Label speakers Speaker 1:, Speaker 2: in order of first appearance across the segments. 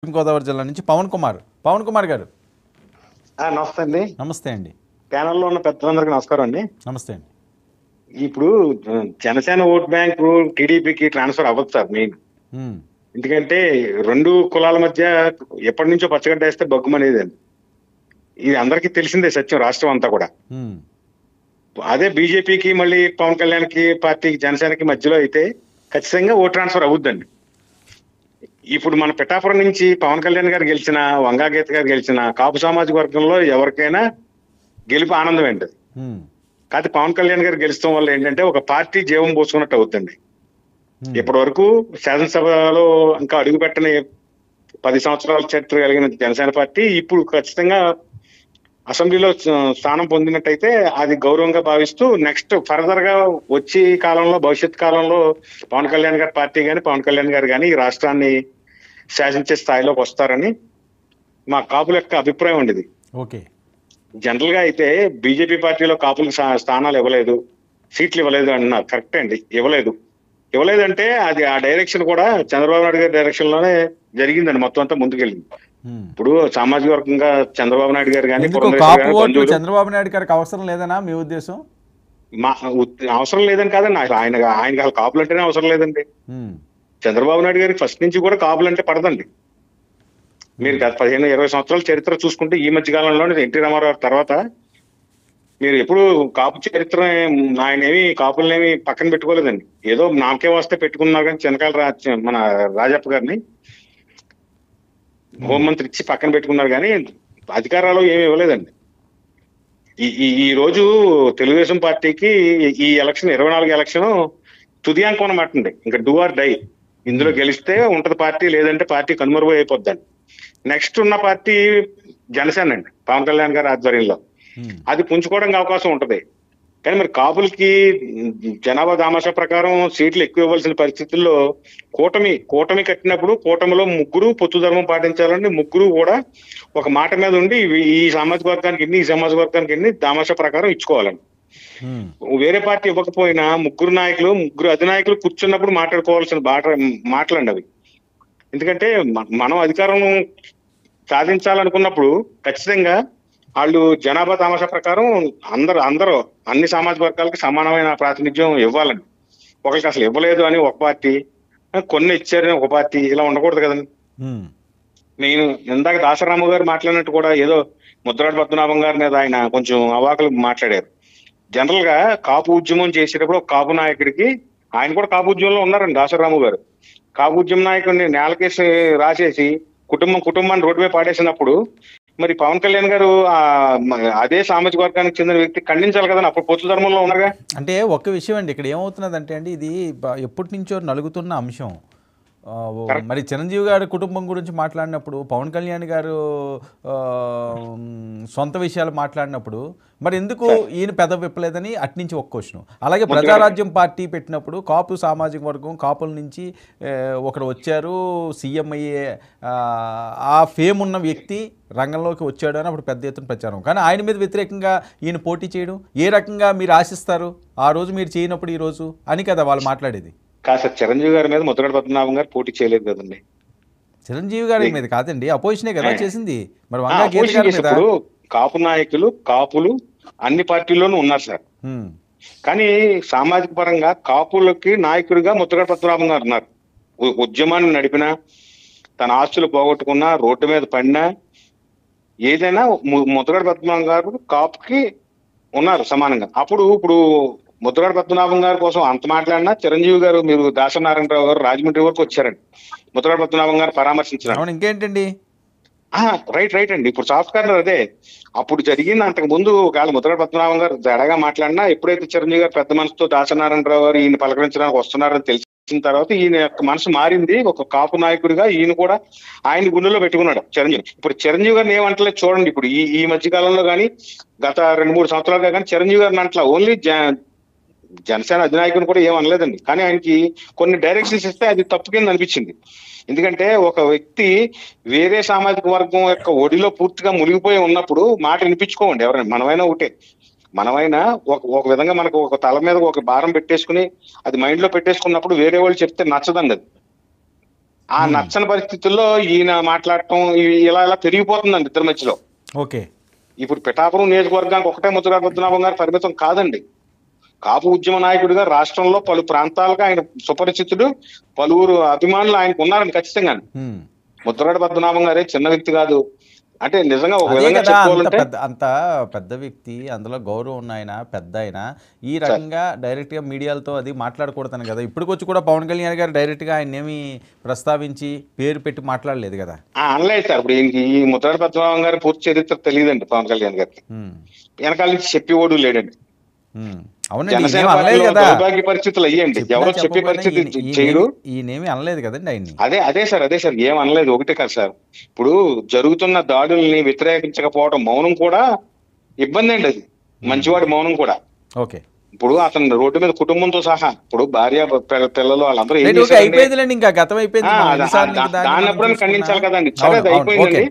Speaker 1: గోదావరి జిల్లా నుంచి పవన్ కుమార్ గారు.
Speaker 2: నమస్తే అండి.
Speaker 1: నమస్తే అండి.
Speaker 2: ప్యానెల్లో ఉన్న పెద్దలందరికీ నమస్కారం అండి.
Speaker 1: నమస్తే అండి.
Speaker 2: ఇప్పుడు జనసేన ఓట్ బ్యాంకు టీడీపీకి ట్రాన్స్ఫర్ అవ్వదు సార్ మెయిన్. ఎందుకంటే రెండు కులాల మధ్య ఎప్పటి నుంచో పచ్చగడ్డ వేస్తే బగ్గుమనేది అండి. ఇది అందరికీ తెలిసిందే సత్యం, రాష్ట్రం అంతా కూడా. అదే బీజేపీకి మళ్ళీ పవన్ కళ్యాణ్కి పార్టీకి జనసేనకి మధ్యలో అయితే ఖచ్చితంగా ఓట్ ట్రాన్స్ఫర్ అవుద్దండి. ఇప్పుడు మన పిఠాపురం నుంచి పవన్ కళ్యాణ్ గారు గెలిచిన, వంగాగీత గారు గెలిచిన కాపు సామాజిక వర్గంలో ఎవరికైనా గెలుపు ఆనందం ఏంటి. కాకపోతే పవన్ కళ్యాణ్ గారు గెలుస్తాం వల్ల ఏంటంటే ఒక పార్టీ జీవం పోసుకున్నట్టు అవుతుంది. ఇప్పటి వరకు శాసనసభలో ఇంకా అడుగు పెట్టని 10 సంవత్సరాల చరిత్ర కలిగిన జనసేన పార్టీ ఇప్పుడు ఖచ్చితంగా అసెంబ్లీలో స్థానం పొందినట్టయితే అది గౌరవంగా భావిస్తూ నెక్స్ట్ ఫర్దర్ గా వచ్చే కాలంలో భవిష్యత్ కాలంలో పవన్ కళ్యాణ్ గారి పార్టీ కానీ పవన్ కళ్యాణ్ గారు కానీ ఈ రాష్ట్రాన్ని శాసించే స్థాయిలోకి వస్తారని మా కాపుల యొక్క అభిప్రాయం ఉండేది.
Speaker 1: ఓకే.
Speaker 2: జనరల్ గా అయితే బీజేపీ పార్టీలో కాపులకు స్థానాలు ఇవ్వలేదు, సీట్లు ఇవ్వలేదు అన్నారు. కరెక్ట్ అండి, ఇవ్వలేదంటే అది ఆ డైరెక్షన్ కూడా చంద్రబాబు నాయుడు గారి డైరెక్షన్ లోనే జరిగిందండి. మొత్తం అంతా ముందుకెళ్ళింది. ఇప్పుడు సామాజిక వర్గంగా చంద్రబాబు నాయుడు గారు కానీ
Speaker 1: చంద్రబాబు నాయుడు గారికి అవసరం లేదనా మీ ఉద్దేశం?
Speaker 2: అవసరం లేదని కాదండి, ఆయన కాపులు అంటేనే అవసరం లేదండి. చంద్రబాబు నాయుడు గారికి ఫస్ట్ నుంచి కూడా కాపులు అంటే పడదండి. మీరు గత 15-20 సంవత్సరాల చరిత్ర చూసుకుంటే ఈ మధ్య కాలంలోనే ఎన్టీ రామారావు తర్వాత మీరు ఎప్పుడు కాపు చరిత్ర ఆయన ఏమి కాపులనేమి పక్కన పెట్టుకోలేదండి. ఏదో నామకే వస్తే పెట్టుకున్నారు కానీ చెనకాల మన రాజప్ప గారిని హోంమంత్రి ఇచ్చి పక్కన పెట్టుకున్నారు కానీ అధికారాలు ఏమి ఇవ్వలేదండి. ఈ రోజు తెలుగుదేశం పార్టీకి ఈ ఎలక్షన్ 24 ఎలక్షన్ తుది అంకం అన్నమాట అండి. ఇంకా డూ ఆర్ డై. ఇందులో గెలిస్తే ఉంటది పార్టీ, లేదంటే పార్టీ కనుమరుగు అయిపోద్దండి. నెక్స్ట్ ఉన్న పార్టీ జనసేన అండి, పవన్ కళ్యాణ్ గారి ఆధ్వర్యంలో. అది పుంజుకోవడానికి అవకాశం ఉంటది. కానీ మరి కాపులకి జనాభా దామాషా ప్రకారం సీట్లు ఎక్కువ ఇవ్వాల్సిన పరిస్థితుల్లో కూటమి కట్టినప్పుడు కూటమిలో ముగ్గురు పొత్తు ధర్మం పాటించాలని ముగ్గురు కూడా ఒక మాట మీద ఉండి ఈ సామాజిక వర్గానికి ఎన్ని, ఈ సామాజిక వర్గానికి ఎన్ని దామాషా ప్రకారం ఇచ్చుకోవాలండి. వేరే పార్టీ ఇవ్వకపోయినా ముగ్గురు అధినాయకులు కూర్చున్నప్పుడు మాట్లాడుకోవాల్సిన మాటలండి అవి. ఎందుకంటే మనం అధికారం సాధించాలనుకున్నప్పుడు ఖచ్చితంగా వాళ్ళు జనాభా తామాషా ప్రకారం అందరూ అన్ని సామాజిక వర్గాలకు సమానమైన ప్రాతినిధ్యం ఇవ్వాలండి. ఒకరికి అసలు ఇవ్వలేదు అని ఒక పార్టీ, కొన్ని ఇచ్చారని ఒక పార్టీ, ఇలా ఉండకూడదు కదండి. నేను ఇందాక దాసరాము గారు మాట్లాడినట్టు కూడా ఏదో ముద్రగడ పద్మనాభం గారి మీద ఆయన కొంచెం అవాకులు మాట్లాడారు. జనరల్ గా కాపు ఉద్యమం చేసేటప్పుడు ఒక కాపు నాయకుడికి, ఆయన కూడా కాపు ఉద్యమంలో ఉన్నారండి దాసరాము గారు. కాపు ఉద్యమ నాయకుడిని నేలకేసి రాసేసి కుటుంబాన్ని రోడ్డు మీద పాడేసినప్పుడు మరి పవన్ కళ్యాణ్ గారు అదే సామాజిక వర్గానికి చెందిన వ్యక్తి ఖండించాలి కదండి. అప్పుడు పొత్తు ధర్మంలో ఉన్నారుగా.
Speaker 1: అంటే ఒక్క విషయం అండి, ఇక్కడ ఏమవుతున్నదంటే అండి, ఇది ఎప్పటి నుంచో నలుగుతున్న అంశం. మరి చిరంజీవి గారి కుటుంబం గురించి మాట్లాడినప్పుడు, పవన్ కళ్యాణ్ గారు సొంత విషయాలు మాట్లాడినప్పుడు మరి ఎందుకు ఈయన పెద్ద విప్పలేదని అట్నుంచి ఒక క్వశ్చన్. అలాగే ప్రజారాజ్యం పార్టీ పెట్టినప్పుడు కాపు సామాజిక వర్గం, కాపుల నుంచి ఒకరు వచ్చారు, సీఎం అయ్యే ఆ ఫేమ్ ఉన్న వ్యక్తి రంగంలోకి వచ్చాడు అని అప్పుడు పెద్ద ఎత్తున ప్రచారం. కానీ ఆయన మీద వ్యతిరేకంగా ఈయన పోటీ చేయడం ఏ రకంగా మీరు ఆశిస్తారు? ఆ రోజు మీరు చేయనప్పుడు ఈ రోజు అని కదా వాళ్ళు మాట్లాడేది.
Speaker 2: కాదు సార్, చిరంజీవి గారి మీద ముద్రగడ పద్మనాభం గారు పోటీ చేయలేదు కదండి.
Speaker 1: చిరంజీవి గారి మీద కాదండి, అపోజిషనే కదా చేసింది. మరి
Speaker 2: కాపు నాయకులు, కాపులు అన్ని పార్టీల్లోనూ ఉన్నారు సార్. కానీ సామాజిక పరంగా కాపులకి నాయకుడిగా ముద్రగడ పద్మనాభం గారు ఉన్నారు. ఉద్యమాన్ని నడిపినా, తన ఆస్తులు పోగొట్టుకున్నా, రోడ్డు మీద పడినా, ఏదైనా ముద్రగడ పద్మనాభం గారు కాపుకి ఉన్నారు సమానంగా. ఇప్పుడు ముద్రగడ పద్మనాభం గారి కోసం అంత మాట్లాడినా చిరంజీవి గారు, మీరు దాసనారాయణరావు గారు రాజమండ్రి వరకు వచ్చారండి ముద్రగడ పద్మనాభం గారు పరామర్శించారు.
Speaker 1: ఇంకేంటండి?
Speaker 2: రైట్ అండి. ఇప్పుడు సాఫ్ట్ కార్నర్ అదే. అప్పుడు జరిగింది. అంతకు ముందు ఒకవేళ ముద్రగడ పద్మనాభం గారు జడగా మాట్లాడినా, ఎప్పుడైతే చిరంజీవి గారు పెద్ద మనసుతో దాసనారాయణరావు గారు ఈయన పలకరించడానికి వస్తున్నారని తెలిసిన తర్వాత ఈయన యొక్క మనసు మారింది. ఒక కాపు నాయకుడిగా ఈయన కూడా ఆయన గుండెలో పెట్టుకున్నాడు చిరంజీవి. ఇప్పుడు చిరంజీవి గారిని ఏమంటలేదు చూడండి. ఇప్పుడు ఈ మధ్య కాలంలో కానీ గత 2-3 సంవత్సరాలుగా కానీ చిరంజీవి గారిని అంటలా. ఓన్లీ జనసేన అధినాయకుని కూడా ఏమనలేదండి. కానీ ఆయనకి కొన్ని డైరెక్షన్స్ ఇస్తే అది తప్పు కింద అనిపించింది. ఎందుకంటే ఒక వ్యక్తి వేరే సామాజిక వర్గం యొక్క ఒడిలో పూర్తిగా మునిగిపోయి ఉన్నప్పుడు మాట వినిపించుకోండి ఎవరైనా. మనమైనా ఒకటే, మనమైనా ఒక విధంగా మనకు ఒక తల మీద ఒక భారం పెట్టేసుకుని అది మైండ్ లో పెట్టేసుకున్నప్పుడు వేరే వాళ్ళు చెప్తే నచ్చదండి. అది ఆ నచ్చని పరిస్థితుల్లో ఈయన మాట్లాడటం ఇలా పెరిగిపోతుందండి ఇద్దరి మధ్యలో.
Speaker 1: ఓకే.
Speaker 2: ఇప్పుడు పిఠాపురం నియోజకవర్గానికి ఒకటే ముద్రగడ పద్మనాభం గారు పరిమితం కాదండి. కాపు ఉద్యమ నాయకుడిగా రాష్ట్రంలో పలు ప్రాంతాలుగా ఆయన సుపరిచితుడు, పలువురు అభిమానులు ఆయనకు ఉన్నారండి ఖచ్చితంగా. ముద్రగడ పద్మనాభం గారే చిన్న వ్యక్తి కాదు. అంటే నిజంగా ఒక విధంగా చెప్పుకోవాలంటే
Speaker 1: అంత పెద్ద వ్యక్తి, అందులో గౌరవం ఉన్న ఆయన, పెద్ద ఆయన ఈ రకంగా డైరెక్ట్ గా మీడియాలతో అది మాట్లాడకూడతాను కదా. ఇప్పటికొచ్చి కూడా పవన్ కళ్యాణ్ గారు డైరెక్ట్ గా ఆయన ఏమి ప్రస్తావించి పేరు పెట్టి మాట్లాడలేదు కదా.
Speaker 2: అనలేదు సార్. ఇప్పుడు ఈ ముద్రగడ పద్మనాభం గారి పూర్తి చరిత్ర తెలియదండి పవన్ కళ్యాణ్ గారికి. వెనకాల నుంచి చెప్పేవాడు లేడండి.
Speaker 1: అవునండి,
Speaker 2: దౌర్భాగ్య పరిస్థితులు అయ్యండి. ఎవరో చెప్పే పరిస్థితి చేయరు.
Speaker 1: ఈయనేమి అనలేదు కదండి ఆయన్ని.
Speaker 2: అదే సార్ ఏం అనలేదు. ఒకటే కదా సార్, ఇప్పుడు జరుగుతున్న దాడుల్ని వ్యతిరేకించకపోవడం మౌనం కూడా ఇబ్బంది అండి. అది మంచివాడి మౌనం కూడా.
Speaker 1: ఓకే.
Speaker 2: ఇప్పుడు అతను రోడ్డు మీద కుటుంబంతో సహా, ఇప్పుడు భార్య పిల్లలు వాళ్ళందరూ
Speaker 1: అయిపోయిందిలేండి, ఇంకా గతం అయిపోయింది.
Speaker 2: దాన్ని ఎప్పుడైనా ఖండించాలి కదండి. సరే, అది అయిపోయిందండి.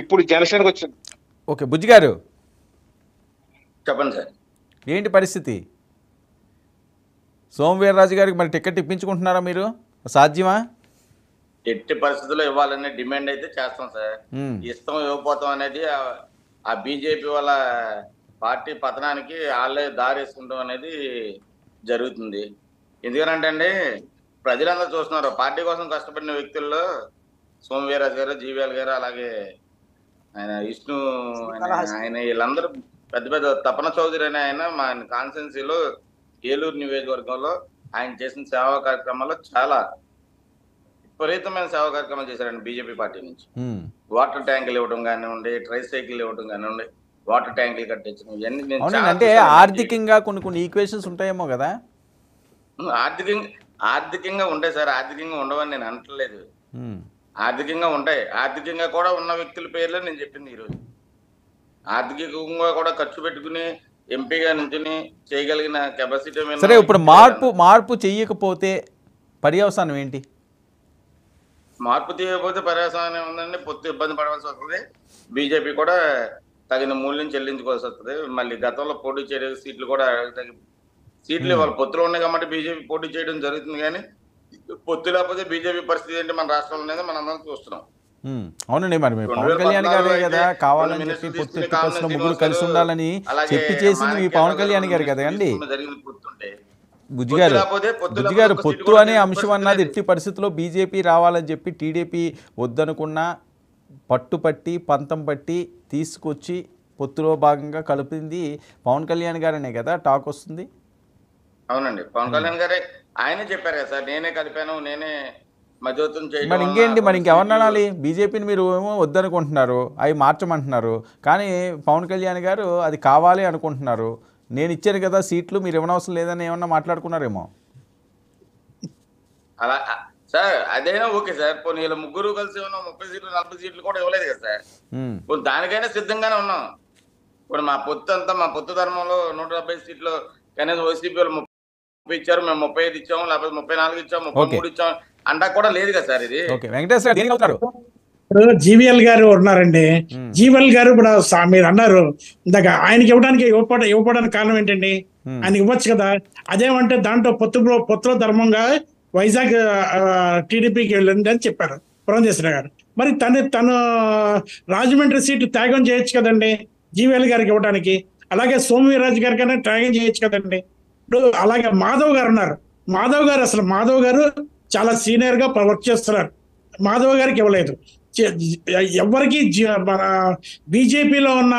Speaker 2: ఇప్పుడు జనసేనకు వచ్చింది.
Speaker 1: ఓకే, బుజ్జి గారు
Speaker 3: చెప్పండి సార్,
Speaker 1: ఏంటి పరిస్థితి? సోమవీర్రాజు గారికి మరి టికెట్ ఇప్పించుకుంటున్నారా మీరు? సాధ్యమా?
Speaker 3: ఎట్టి పరిస్థితుల్లో ఇవ్వాలనే డిమాండ్ అయితే చేస్తాం సార్. ఇస్తాం ఇవ్వకపోతాం అనేది ఆ బీజేపీ వాళ్ళ పార్టీ పతనానికి వాళ్ళే దారేసుకుంటాం అనేది జరుగుతుంది. ఎందుకంటే అండి, ప్రజలందరూ చూస్తున్నారు, పార్టీ కోసం కష్టపడిన వ్యక్తుల్లో సోమవీర్రాజు గారు, జీవీఎల్ గారు, అలాగే ఆయన విష్ణు, ఆయన వీళ్ళందరూ పెద్ద పెద్ద తపన చౌదరి అనే ఆయన మా కాన్స్టిట్యున్సీలో ఏలూరు నియోజకవర్గంలో ఆయన చేసిన సేవా కార్యక్రమాల్లో చాలా విపరీతమైన సేవా కార్యక్రమాలు చేశారండి బీజేపీ పార్టీ నుంచి. వాటర్ ట్యాంకులు ఇవ్వడం కానివ్వండి, ట్రై సైకిల్ ఇవ్వడం కానివ్వండి, వాటర్ ట్యాంకులు కట్టించడం, ఇవన్నీ.
Speaker 1: అంటే ఆర్థికంగా కొన్ని ఈక్వేషన్స్ ఉంటాయేమో కదా.
Speaker 3: ఆర్థికంగా ఉంటాయి సార్. ఆర్థికంగా ఉండవని నేను అనట్లేదు, ఆర్థికంగా ఉంటాయి. ఆర్థికంగా కూడా ఉన్న వ్యక్తుల పేర్లే నేను చెప్పింది ఈరోజు. ఆర్థికంగా కూడా ఖర్చు పెట్టుకుని ఎంపీగా నుంచి చేయగలిగిన కెపాసిటీ.
Speaker 1: సరే, ఇప్పుడు మార్పు చెయ్యకపోతే పర్యవసానం ఏంటి?
Speaker 3: మార్పు తీయకపోతే పర్యవసానం ఉందండి, పొత్తు ఇబ్బంది పడవలసి వస్తుంది. బీజేపీ కూడా తగిన మూల్యం చెల్లించుకోవాల్సి వస్తుంది. మళ్ళీ గతంలో పోటీ చేయడం సీట్లు కూడా సీట్లు వాళ్ళ పొత్తులు ఉన్నాయి కాబట్టి బీజేపీ పోటీ చేయడం జరుగుతుంది. కానీ పొత్తు లేకపోతే బీజేపీ పరిస్థితి ఏంటి మన రాష్ట్రంలో అనేది మనం అందరం చూస్తున్నాం.
Speaker 1: అవునండి, మరి పవన్ కళ్యాణ్ గారే కదా కావాలని చెప్పి పొత్తు ముగ్గురు కలిసి ఉండాలని చెప్పి చేసింది మీ పవన్ కళ్యాణ్ గారు కదండి. బుజ్జి గారు పొత్తు అనే అంశం అన్నది ఎట్టి పరిస్థితుల్లో బీజేపీ రావాలని చెప్పి టీడీపీ వద్దనుకున్నా పట్టుపట్టి పంతం పట్టి తీసుకొచ్చి పొత్తులో భాగంగా కలిపింది పవన్ కళ్యాణ్ గారనే కదా టాక్ వస్తుంది.
Speaker 3: అవునండి, పవన్ కళ్యాణ్ గారే ఆయనే చెప్పారు కదా సార్, నేనే కలిపాను, నేనే మధ్యవర్తం చేయడం.
Speaker 1: మరి ఇంకేంటి, మరి ఇంకెవరిని అనాలి? బీజేపీని మీరు ఏమో వద్దనుకుంటున్నారు, అవి మార్చమంటున్నారు, కానీ పవన్ కళ్యాణ్ గారు అది కావాలి అనుకుంటున్నారు. నేను ఇచ్చాను కదా సీట్లు, మీరు ఇవ్వనవసరం లేదని ఏమన్నా మాట్లాడుకున్నారేమో.
Speaker 3: అలా సార్, అదైనా ఓకే సార్. పోనీ వీళ్ళ ముగ్గురు కలిసి ఉన్నాం, 30 సీట్లు 40 సీట్లు కూడా ఇవ్వలేదు కదా సార్. దానికైనా సిద్ధంగానే ఉన్నాం. ఇప్పుడు మా పొత్తు ధర్మంలో 170 సీట్లు కనీసం వైసీపీ వాళ్ళు 30 ఇచ్చారు, మేము 35 ఇచ్చాము, లేకపోతే 34 ఇచ్చాము, 33 ఇచ్చాము అంటా కూడా లేదు కదా సార్. ఇది
Speaker 4: ఇప్పుడు జీవీఎల్ గారు ఉన్నారండి. జీవీఎల్ గారు ఇప్పుడు మీరు అన్నారు ఇందాక, ఆయనకి ఇవ్వడానికి కారణం ఏంటండి? ఆయన ఇవ్వచ్చు కదా. అదేమంటే దాంట్లో పొత్తులో ధర్మంగా వైజాగ్ టీడీపీకి వెళ్ళింది అని చెప్పారు పురంధేశ్వర గారు. మరి తను రాజమండ్రి సీటు త్యాగం చేయొచ్చు కదండి జీవీఎల్ గారికి ఇవ్వడానికి. అలాగే సోమవీర్రాజు గారికైనా త్యాగం చేయొచ్చు కదండి. ఇప్పుడు అలాగే మాధవ్ గారు ఉన్నారు. మాధవ్ గారు చాలా సీనియర్ గా వర్క్ చేస్తున్నారు. మాధవ్ గారికి ఇవ్వలేదు. ఎవరికి మన బీజేపీలో ఉన్న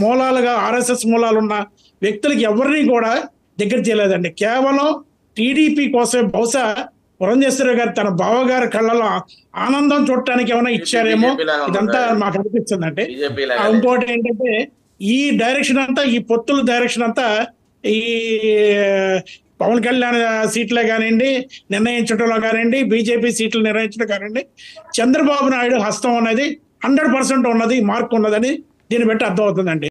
Speaker 4: మూలాలుగా ఆర్ఎస్ఎస్ మూలాలు ఉన్న వ్యక్తులకి ఎవరిని కూడా దగ్గర చేయలేదండి. కేవలం టీడీపీ కోసమే. బహుశా పురంధేశ్వర గారు తన బావగారి కళ్ళలో ఆనందం చూడటానికి ఏమైనా ఇచ్చారేమో, ఇదంతా మాకు అనిపిస్తుందండి. ఇంకోటి ఏంటంటే, ఈ డైరెక్షన్ అంతా, ఈ పొత్తుల డైరెక్షన్ అంతా ఈ పవన్ కళ్యాణ్ సీట్లే కానివ్వండి నిర్ణయించడంలో కానివ్వండి, బీజేపీ సీట్లు నిర్ణయించడం కానివ్వండి, చంద్రబాబు నాయుడు హస్తం అనేది 100% ఉన్నది, మార్క్ ఉన్నదని దీన్ని బట్టి అర్థమవుతుందండి.